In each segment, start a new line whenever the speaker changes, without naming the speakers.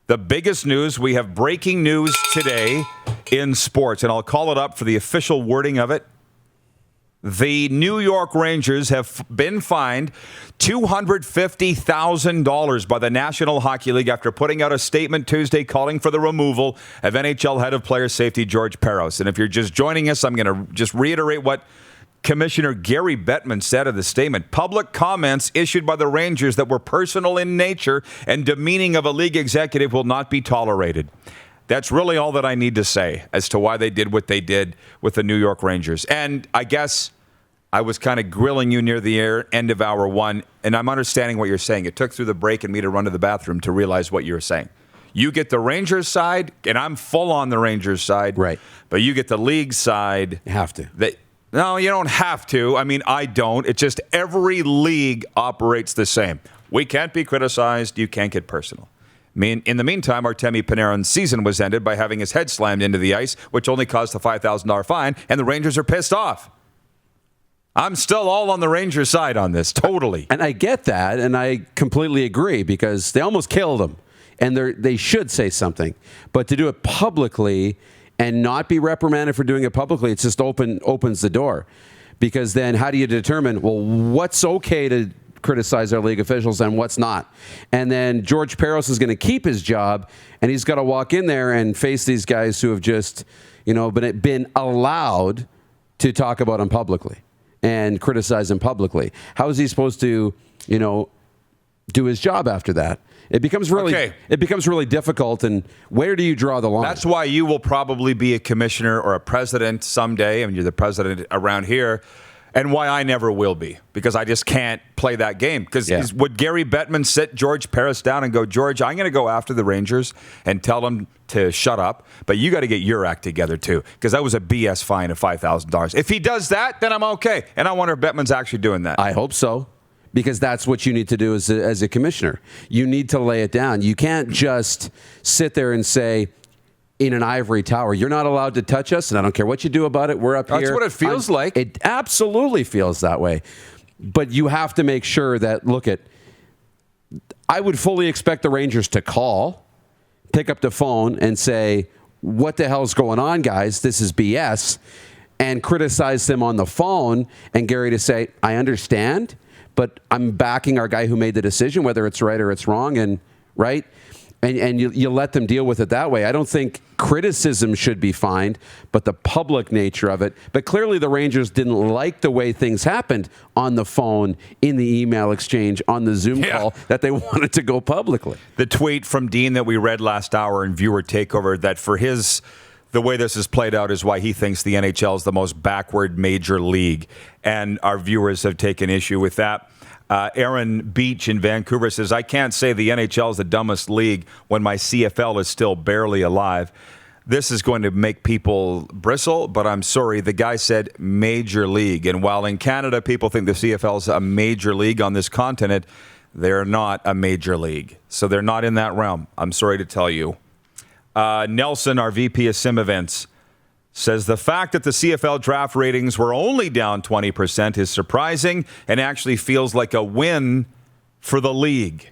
The biggest news, we have breaking news today in sports, and I'll call it up for the official wording of it. The New York Rangers have been fined $250,000 by the National Hockey League after putting out a statement Tuesday calling for the removal of NHL head of player safety George Parros. And if you're just joining us, I'm going to just reiterate what Commissioner Gary Bettman said of the statement. Public comments issued by the Rangers that were personal in nature and demeaning of a league executive will not be tolerated. That's really all that I need to say as to why they did what they did with the New York Rangers. And I guess I was kind of grilling you near the end of hour one, and I'm understanding what you're saying. It took through the break and me to run to the bathroom to realize what you were saying. You get the Rangers side, and I'm full on the Rangers side.
Right.
But you get the league side.
You have to.
No, you don't have to. I mean, I don't. It's just every league operates the same. We can't be criticized. You can't get personal. I mean, in the meantime, Artemi Panarin's season was ended by having his head slammed into the ice, which only caused a $5,000 fine, and the Rangers are pissed off. I'm still all on the Rangers side on this, totally.
And I get that, and I completely agree, because they almost killed him, and they should say something. But to do it publicly and not be reprimanded for doing it publicly, it's just opens the door. Because then how do you determine, well, what's okay to criticize our league officials and what's not? And then George Parros is going to keep his job, and he's got to walk in there and face these guys who have just, been allowed to talk about him publicly and criticize him publicly. How is he supposed to, do his job after that? It becomes really difficult, and where do you draw the line?
That's why you will probably be a commissioner or a president someday, and you're the president around here, and why I never will be, because I just can't play that game. Because would Gary Bettman sit George Parros down and go, George, I'm going to go after the Rangers and tell them to shut up, but you got to get your act together too, because that was a BS fine of $5,000. If he does that, then I'm okay. And I wonder if Bettman's actually doing that.
I hope so. Because that's what you need to do as a commissioner. You need to lay it down. You can't just sit there and say, in an ivory tower, you're not allowed to touch us, and I don't care what you do about it. We're up here.
That's what it feels like.
It absolutely feels that way. But you have to make sure that, I would fully expect the Rangers to pick up the phone and say, what the hell's going on, guys? This is BS. And criticize them on the phone, and Gary to say, I understand, but I'm backing our guy who made the decision, whether it's right or it's wrong, and you let them deal with it that way. I don't think criticism should be fined, but the public nature of it. But clearly the Rangers didn't like the way things happened on the phone, in the email exchange, on the Zoom call, that they wanted to go publicly.
The tweet from Dean that we read last hour in Viewer Takeover, that for the way this has played out is why he thinks the NHL is the most backward major league. And our viewers have taken issue with that. Aaron Beach in Vancouver says, I can't say the NHL is the dumbest league when my CFL is still barely alive. This is going to make people bristle, but I'm sorry. The guy said major league. And while in Canada people think the CFL is a major league on this continent, they're not a major league. So they're not in that realm. I'm sorry to tell you. Nelson, our VP of Sim Events, says the fact that the CFL draft ratings were only down 20% is surprising and actually feels like a win for the league.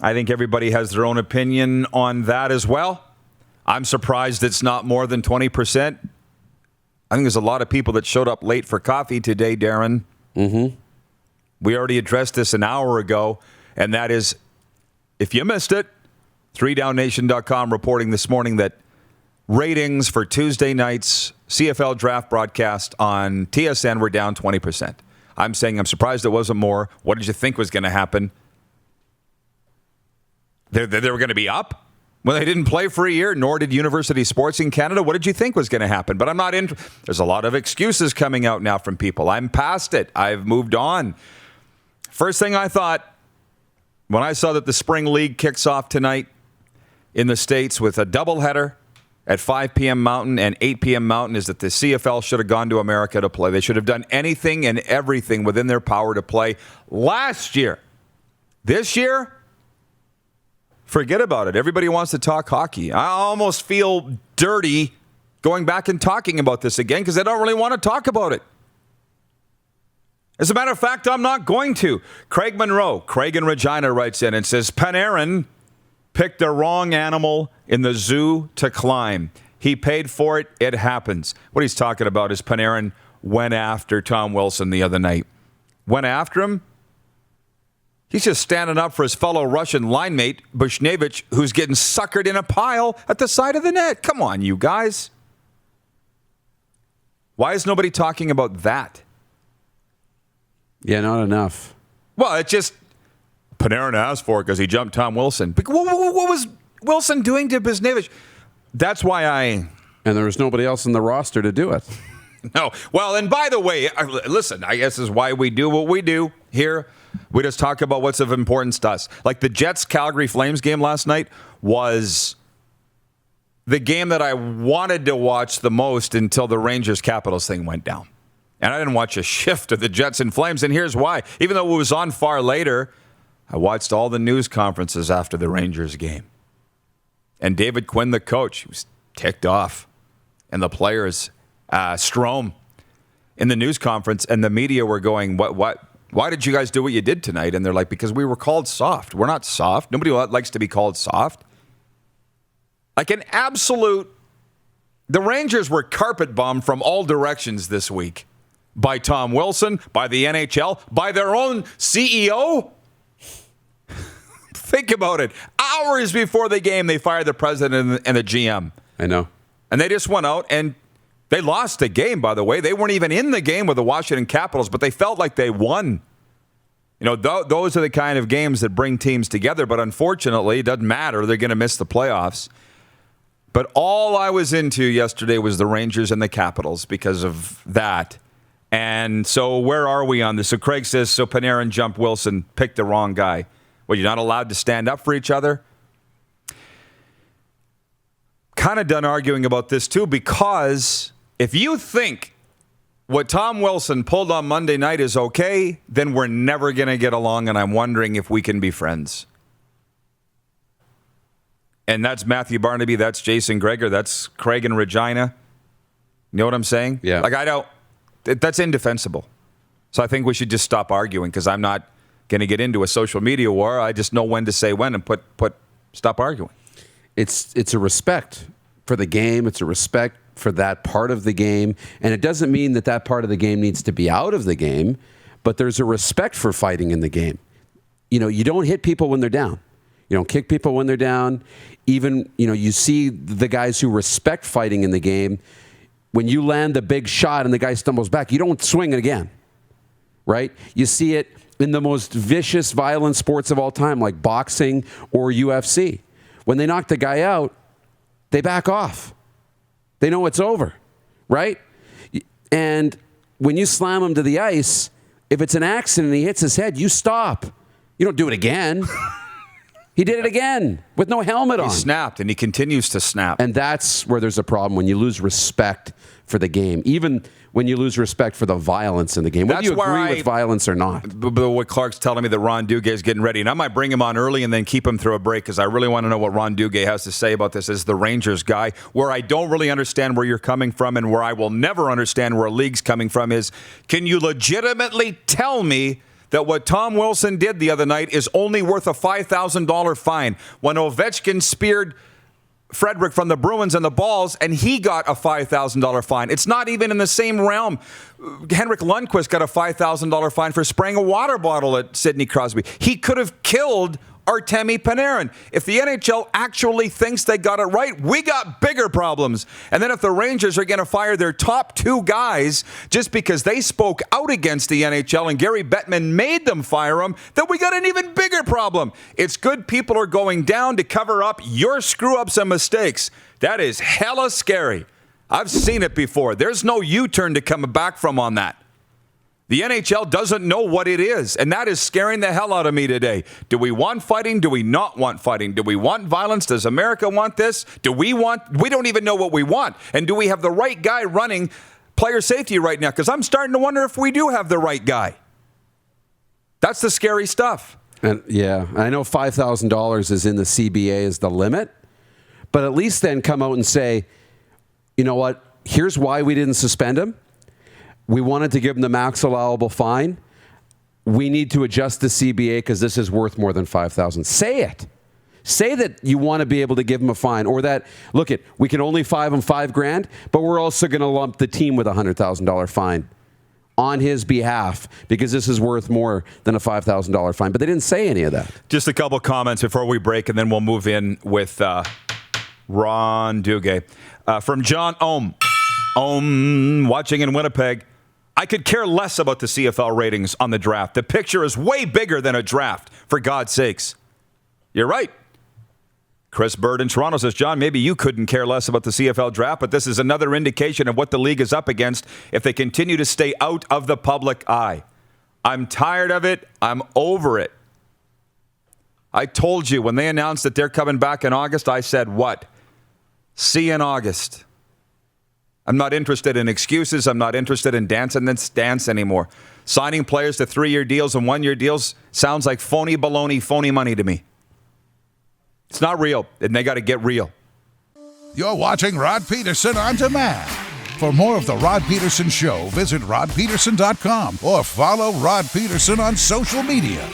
I think everybody has their own opinion on that as well. I'm surprised it's not more than 20%. I think there's a lot of people that showed up late for coffee today, Darren.
Mm-hmm.
We already addressed this an hour ago, and that is, if you missed it, 3downnation.com reporting this morning that ratings for Tuesday night's CFL draft broadcast on TSN were down 20%. I'm saying I'm surprised it wasn't more. What did you think was going to happen? They were going to be up? Well, they didn't play for a year, nor did University Sports in Canada. What did you think was going to happen? But I'm not in. There's a lot of excuses coming out now from people. I'm past it. I've moved on. First thing I thought when I saw that the Spring League kicks off tonight in the States with a doubleheader at 5 p.m. Mountain and 8 p.m. Mountain is that the CFL should have gone to America to play. They should have done anything and everything within their power to play last year. This year, forget about it. Everybody wants to talk hockey. I almost feel dirty going back and talking about this again because I don't really want to talk about it. As a matter of fact, I'm not going to. Craig Monroe, Craig in Regina, writes in and says, Panarin picked the wrong animal in the zoo to climb. He paid for it. It happens. What he's talking about is Panarin went after Tom Wilson the other night. Went after him? He's just standing up for his fellow Russian line mate, Bushnevich, who's getting suckered in a pile at the side of the net. Come on, you guys. Why is nobody talking about that?
Yeah, not enough.
Well, it just... Panarin asked for it because he jumped Tom Wilson. But what was Wilson doing to Bushnevich? That's why I...
And there was nobody else in the roster to do it.
No. Well, and by the way, listen, I guess this is why we do what we do here. We just talk about what's of importance to us. Like the Jets-Calgary Flames game last night was the game that I wanted to watch the most until the Rangers-Capitals thing went down. And I didn't watch a shift of the Jets and Flames, and here's why. Even though it was on far later, I watched all the news conferences after the Rangers game. And David Quinn, the coach, he was ticked off. And the players, Strome, in the news conference, and the media were going, why did you guys do what you did tonight? And they're like, because we were called soft. We're not soft. Nobody likes to be called soft. Like an absolute... The Rangers were carpet bombed from all directions this week. By Tom Wilson, by the NHL, by their own CEO. Think about it. Hours before the game, they fired the president and the GM.
I know.
And they just went out and they lost the game, by the way. They weren't even in the game with the Washington Capitals, but they felt like they won. You know, those are the kind of games that bring teams together. But unfortunately, it doesn't matter. They're going to miss the playoffs. But all I was into yesterday was the Rangers and the Capitals because of that. And so where are we on this? So Craig says, so Panarin jumped Wilson, picked the wrong guy. Well, you're not allowed to stand up for each other? Kind of done arguing about this too, because if you think what Tom Wilson pulled on Monday night is okay, then we're never going to get along, and I'm wondering if we can be friends. And that's Matthew Barnaby, that's Jason Greger, that's Craig and Regina. You know what I'm saying?
Yeah.
Like, that's indefensible. So I think we should just stop arguing, because I'm not going to get into a social media war. I just know when to say when and stop arguing.
It's a respect for the game. It's a respect for that part of the game. And it doesn't mean that part of the game needs to be out of the game, but there's a respect for fighting in the game. You know, you don't hit people when they're down. You don't kick people when they're down. Even, you know, you see the guys who respect fighting in the game. When you land the big shot and the guy stumbles back, you don't swing it again, right? You see it in the most vicious, violent sports of all time, like boxing or UFC. When they knock the guy out, they back off. They know it's over, right? And when you slam him to the ice, if it's an accident and he hits his head, you stop. You don't do it again. He did it again with no helmet on.
He snapped, and he continues to snap.
And that's where there's a problem, when you lose respect for the game, even when you lose respect for the violence in the game. Whether you agree with violence or not.
But what Clark's telling me that Ron Duguay is getting ready, and I might bring him on early and then keep him through a break, because I really want to know what Ron Duguay has to say about this as the Rangers guy. Where I don't really understand where you're coming from, and where I will never understand where a league's coming from, is can you legitimately tell me that what Tom Wilson did the other night is only worth a $5,000 fine when Ovechkin speared Frederick from the Bruins and the balls, and he got a $5,000 fine? It's not even in the same realm. Henrik Lundqvist got a $5,000 fine for spraying a water bottle at Sidney Crosby. He could have killed Artemi Panarin. If the NHL actually thinks they got it right, we got bigger problems. And then if the Rangers are going to fire their top two guys just because they spoke out against the NHL and Gary Bettman made them fire them, then we got an even bigger problem. It's good people are going down to cover up your screw-ups and mistakes. That is hella scary. I've seen it before. There's no U-turn to come back from on that. The NHL doesn't know what it is, and that is scaring the hell out of me today. Do we want fighting? Do we not want fighting? Do we want violence? Does America want this? We don't even know what we want. And do we have the right guy running player safety right now? Because I'm starting to wonder if we do have the right guy. That's the scary stuff.
And yeah, I know $5,000 is in the CBA as the limit, but at least then come out and say, you know what, here's why we didn't suspend him. We wanted to give him the max allowable fine. We need to adjust the CBA because this is worth more than $5,000. Say it. Say that you want to be able to give him a fine, or that, look, we can only fine him $5,000, but we're also going to lump the team with a $100,000 fine on his behalf because this is worth more than a $5,000 fine. But they didn't say any of that.
Just a couple comments before we break, and then we'll move in with Ron Duguay. From John Ohm, watching in Winnipeg. I could care less about the CFL ratings on the draft. The picture is way bigger than a draft, for God's sakes. You're right. Chris Bird in Toronto says, John, maybe you couldn't care less about the CFL draft, but this is another indication of what the league is up against if they continue to stay out of the public eye. I'm tired of it. I'm over it. I told you when they announced that they're coming back in August, I said, what? See you in August. I'm not interested in excuses. I'm not interested in dancing this dance anymore. Signing players to 3-year deals and 1-year deals sounds like phony baloney, phony money to me. It's not real, and they got to get real.
You're watching Rod Pedersen On Demand. For more of The Rod Pedersen Show, visit rodpedersen.com or follow Rod Pedersen on social media.